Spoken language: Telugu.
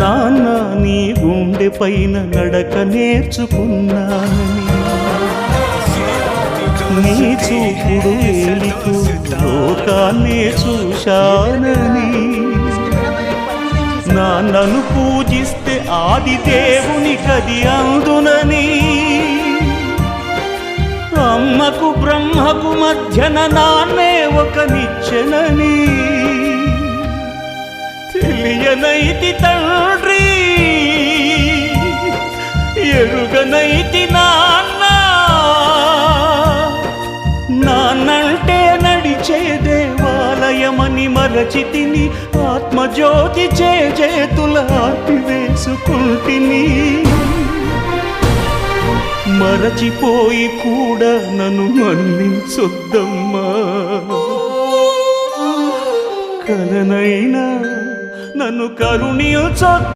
నాన్న నీ గుండె పైన నడక నేర్చుకున్నానని, నీ చూపుడు వేలితో లోకాన్నే చూశానని, నాన్నను పూజిస్తే ఆది దేవుని గది అందునని, అమ్మకు బ్రహ్మకు మధ్యన నాన్నే ఒక నిచ్చెనని తెలియనైతి తండ్రి, ఎరుగనైతి నాన్న. నాన్నంటే నడిచే దేవాలయమని మరచితిని, ఆత్మజ్యోతి చేతుల ఆపివేసుకుంటిని. మరచిపోయి కూడా నన్ను మన్నించొద్దమ్మా, కలనైనా నన్ను కరుణించొద్దు.